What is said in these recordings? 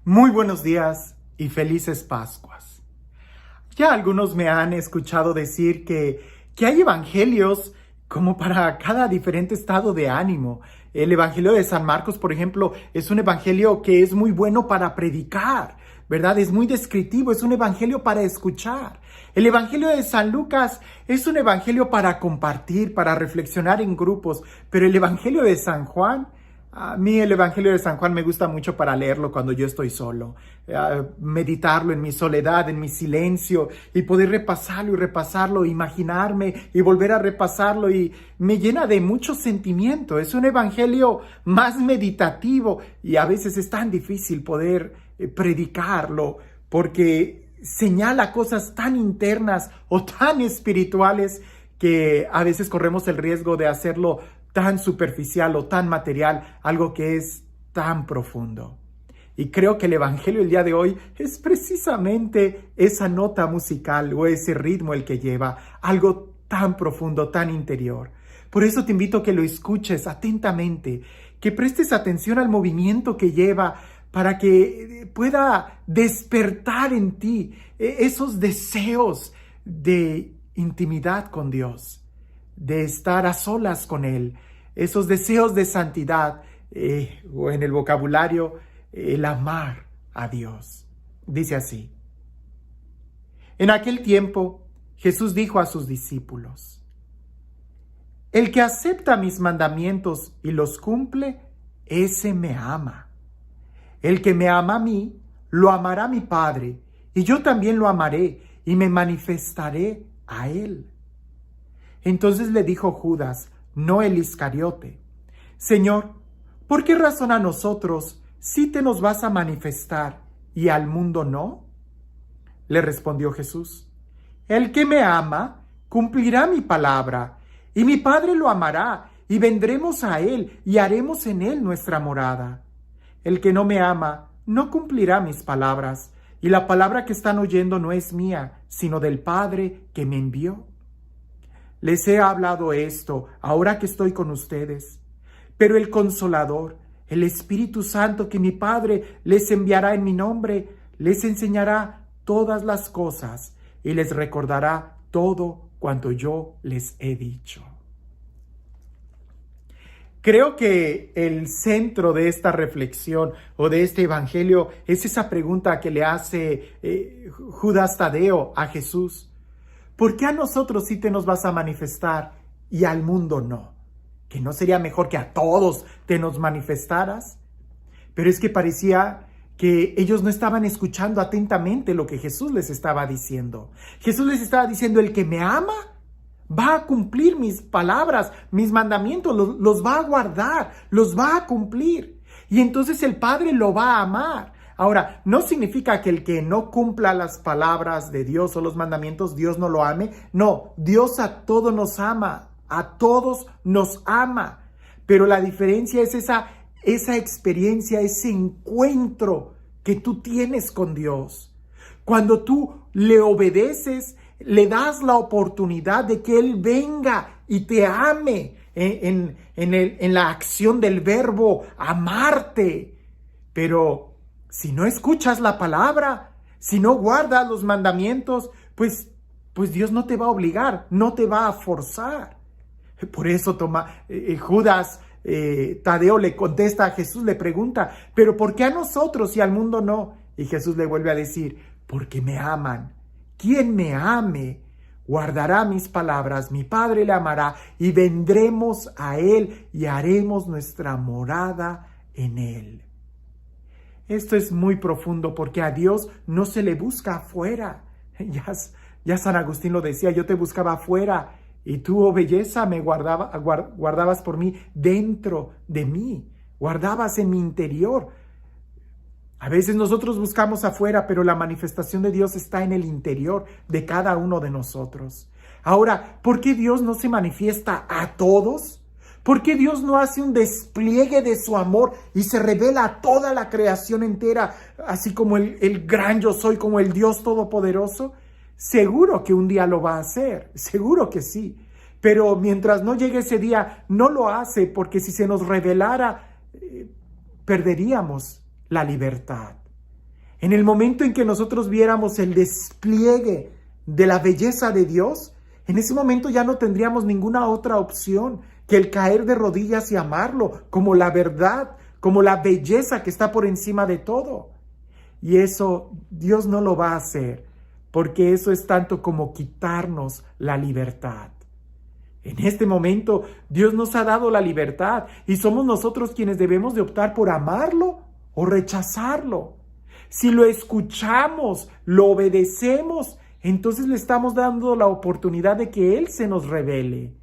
Muy buenos días y felices Pascuas. Ya algunos me han escuchado decir que hay evangelios como para cada diferente estado de ánimo. El Evangelio de San Marcos, por ejemplo, es un evangelio que es muy bueno para predicar, ¿verdad? Es muy descriptivo, es un evangelio para escuchar. El Evangelio de San Lucas es un evangelio para compartir, para reflexionar en grupos, pero el Evangelio de San Juan, a mí el Evangelio de San Juan me gusta mucho para leerlo cuando yo estoy solo, meditarlo en mi soledad, en mi silencio y poder repasarlo, imaginarme y volver a repasarlo y me llena de mucho sentimiento. Es un Evangelio más meditativo y a veces es tan difícil poder predicarlo porque señala cosas tan internas o tan espirituales que a veces corremos el riesgo de hacerlo tan superficial o tan material, algo que es tan profundo. Y creo que el Evangelio el día de hoy es precisamente esa nota musical o ese ritmo el que lleva, algo tan profundo, tan interior. Por eso te invito a que lo escuches atentamente, que prestes atención al movimiento que lleva para que pueda despertar en ti esos deseos de intimidad con Dios, de estar a solas con Él, esos deseos de santidad, o en el vocabulario, el amar a Dios. Dice así: en aquel tiempo, Jesús dijo a sus discípulos: el que acepta mis mandamientos y los cumple, ese me ama. El que me ama a mí, lo amará mi Padre, y yo también lo amaré y me manifestaré a él. Entonces le dijo Judas, no el Iscariote: Señor, ¿por qué razón a nosotros sí te nos vas a manifestar y al mundo no? Le respondió Jesús: el que me ama cumplirá mi palabra, y mi Padre lo amará, y vendremos a él y haremos en él nuestra morada. El que no me ama no cumplirá mis palabras, y la palabra que están oyendo no es mía, sino del Padre que me envió. Les he hablado esto ahora que estoy con ustedes, pero el Consolador, el Espíritu Santo que mi Padre les enviará en mi nombre, les enseñará todas las cosas y les recordará todo cuanto yo les he dicho. Creo que el centro de esta reflexión o de este evangelio es esa pregunta que le hace Judas Tadeo a Jesús. ¿Por qué a nosotros sí te nos vas a manifestar y al mundo no? ¿Que no sería mejor que a todos te nos manifestaras? Pero es que parecía que ellos no estaban escuchando atentamente lo que Jesús les estaba diciendo. Jesús les estaba diciendo: el que me ama va a cumplir mis palabras, mis mandamientos, los va a guardar, los va a cumplir. Y entonces el Padre lo va a amar. Ahora, no significa que el que no cumpla las palabras de Dios o los mandamientos, Dios no lo ame. No, Dios a todos nos ama, a todos nos ama. Pero la diferencia es esa experiencia, ese encuentro que tú tienes con Dios. Cuando tú le obedeces, le das la oportunidad de que Él venga y te ame en la acción del verbo amarte. Pero si no escuchas la palabra, si no guardas los mandamientos, pues Dios no te va a obligar, no te va a forzar. Por eso Judas Tadeo le contesta a Jesús, le pregunta: ¿pero por qué a nosotros y al mundo no? Y Jesús le vuelve a decir: porque me aman. Quien me ame guardará mis palabras, mi Padre le amará y vendremos a él y haremos nuestra morada en él. Esto es muy profundo porque a Dios no se le busca afuera. Ya San Agustín lo decía: yo te buscaba afuera y tú, oh belleza, me guardabas por mí dentro de mí, guardabas en mi interior. A veces nosotros buscamos afuera, pero la manifestación de Dios está en el interior de cada uno de nosotros. Ahora, ¿por qué Dios no se manifiesta a todos? ¿Por qué Dios no hace un despliegue de su amor y se revela a toda la creación entera, así como el gran yo soy, como el Dios todopoderoso? Seguro que un día lo va a hacer, seguro que sí. Pero mientras no llegue ese día, no lo hace, porque si se nos revelara, perderíamos la libertad. En el momento en que nosotros viéramos el despliegue de la belleza de Dios, en ese momento ya no tendríamos ninguna otra opción que el caer de rodillas y amarlo como la verdad, como la belleza que está por encima de todo. Y eso Dios no lo va a hacer, porque eso es tanto como quitarnos la libertad. En este momento Dios nos ha dado la libertad y somos nosotros quienes debemos de optar por amarlo o rechazarlo. Si lo escuchamos, lo obedecemos, entonces le estamos dando la oportunidad de que Él se nos revele.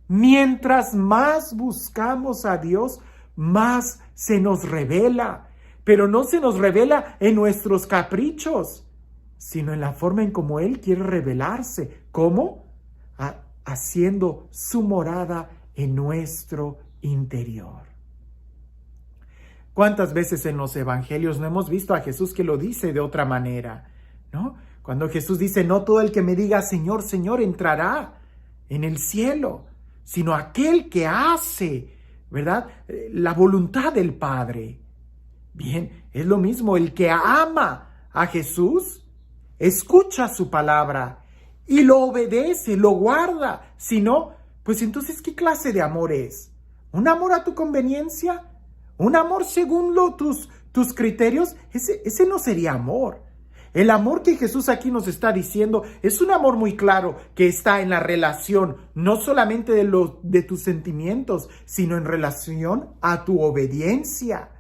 Mientras más buscamos a Dios, más se nos revela. Pero no se nos revela en nuestros caprichos, sino en la forma en cómo Él quiere revelarse. ¿Cómo? Haciendo su morada en nuestro interior. ¿Cuántas veces en los evangelios no hemos visto a Jesús que lo dice de otra manera? ¿No? Cuando Jesús dice, no todo el que me diga Señor, Señor entrará en el cielo, sino aquel que hace, ¿verdad?, la voluntad del Padre. Bien, es lo mismo, el que ama a Jesús, escucha su palabra y lo obedece, lo guarda. Si no, pues entonces, ¿qué clase de amor es? ¿Un amor a tu conveniencia? ¿Un amor según tus criterios? Ese no sería amor. El amor que Jesús aquí nos está diciendo es un amor muy claro que está en la relación, no solamente de tus sentimientos, sino en relación a tu obediencia,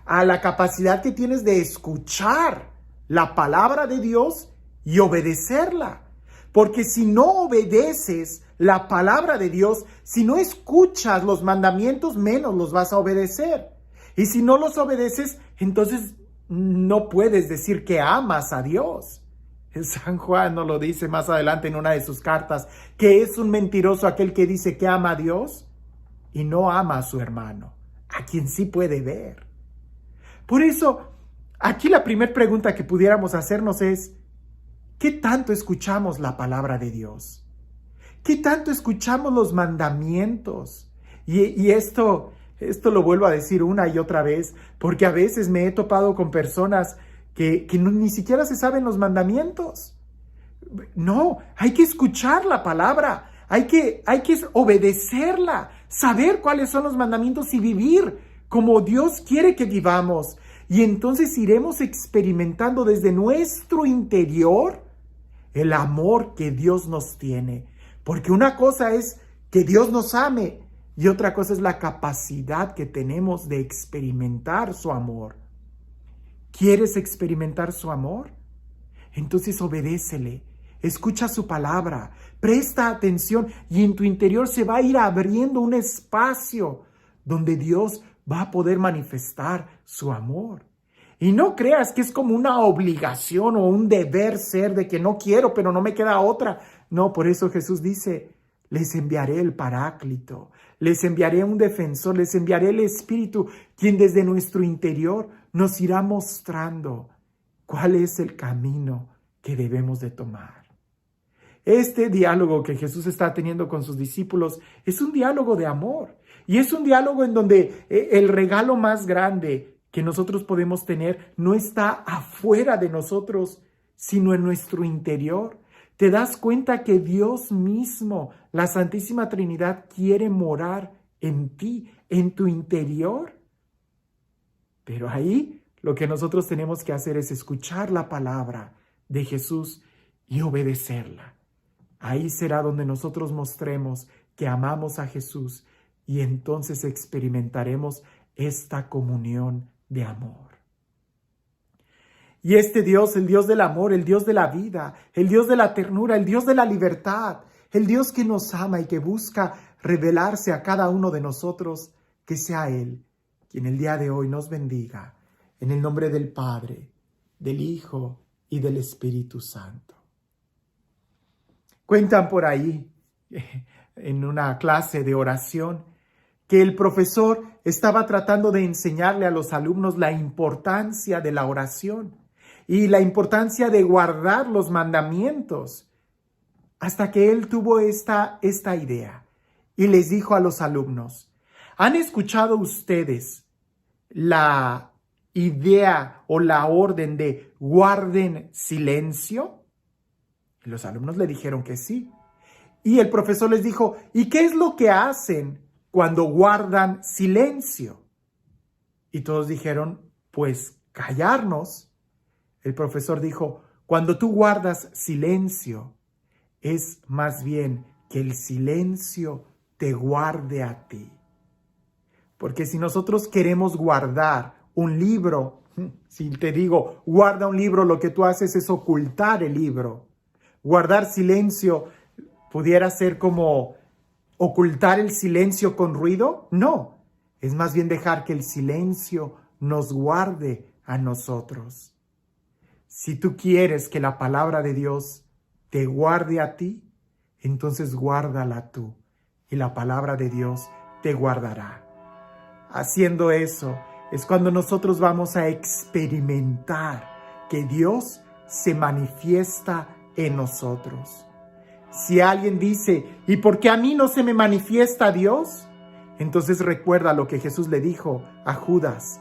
a la capacidad que tienes de escuchar la palabra de Dios y obedecerla. Porque si no obedeces la palabra de Dios, si no escuchas los mandamientos, menos los vas a obedecer. Y si no los obedeces, entonces no puedes decir que amas a Dios. San Juan nos lo dice más adelante en una de sus cartas, que es un mentiroso aquel que dice que ama a Dios y no ama a su hermano, a quien sí puede ver. Por eso, aquí la primera pregunta que pudiéramos hacernos es, ¿qué tanto escuchamos la palabra de Dios? ¿Qué tanto escuchamos los mandamientos? Y esto lo vuelvo a decir una y otra vez, porque a veces me he topado con personas que ni siquiera se saben los mandamientos. No, hay que escuchar la palabra, hay que obedecerla, saber cuáles son los mandamientos y vivir como Dios quiere que vivamos. Y entonces iremos experimentando desde nuestro interior el amor que Dios nos tiene. Porque una cosa es que Dios nos ame y otra cosa es la capacidad que tenemos de experimentar su amor. ¿Quieres experimentar su amor? Entonces obedécele, escucha su palabra, presta atención y en tu interior se va a ir abriendo un espacio donde Dios va a poder manifestar su amor. Y no creas que es como una obligación o un deber ser de que no quiero, pero no me queda otra. No, por eso Jesús dice, les enviaré el Paráclito, les enviaré un defensor, les enviaré el Espíritu, quien desde nuestro interior nos irá mostrando cuál es el camino que debemos de tomar. Este diálogo que Jesús está teniendo con sus discípulos es un diálogo de amor y es un diálogo en donde el regalo más grande que nosotros podemos tener no está afuera de nosotros, sino en nuestro interior. ¿Te das cuenta que Dios mismo, la Santísima Trinidad, quiere morar en ti, en tu interior? Pero ahí lo que nosotros tenemos que hacer es escuchar la palabra de Jesús y obedecerla. Ahí será donde nosotros mostremos que amamos a Jesús y entonces experimentaremos esta comunión de amor. Y este Dios, el Dios del amor, el Dios de la vida, el Dios de la ternura, el Dios de la libertad, el Dios que nos ama y que busca revelarse a cada uno de nosotros, que sea Él quien el día de hoy nos bendiga, en el nombre del Padre, del Hijo y del Espíritu Santo. Cuentan por ahí, en una clase de oración, que el profesor estaba tratando de enseñarle a los alumnos la importancia de la oración y la importancia de guardar los mandamientos, hasta que él tuvo esta idea y les dijo a los alumnos, ¿han escuchado ustedes la idea o la orden de guarden silencio? Y los alumnos le dijeron que sí. Y el profesor les dijo, ¿y qué es lo que hacen cuando guardan silencio? Y todos dijeron, pues callarnos. El profesor dijo, cuando tú guardas silencio, es más bien que el silencio te guarde a ti. Porque si nosotros queremos guardar un libro, si te digo, guarda un libro, lo que tú haces es ocultar el libro. Guardar silencio pudiera ser como ocultar el silencio con ruido. No, es más bien dejar que el silencio nos guarde a nosotros. Si tú quieres que la palabra de Dios te guarde a ti, entonces guárdala tú y la palabra de Dios te guardará. Haciendo eso es cuando nosotros vamos a experimentar que Dios se manifiesta en nosotros. Si alguien dice, ¿y por qué a mí no se me manifiesta Dios? Entonces recuerda lo que Jesús le dijo a Judas.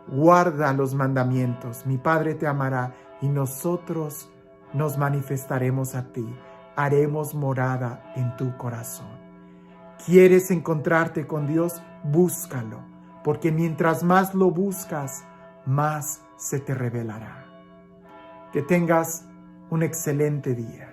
Guarda los mandamientos, mi Padre te amará y nosotros nos manifestaremos a ti, haremos morada en tu corazón. ¿Quieres encontrarte con Dios? Búscalo, porque mientras más lo buscas, más se te revelará. Que tengas un excelente día.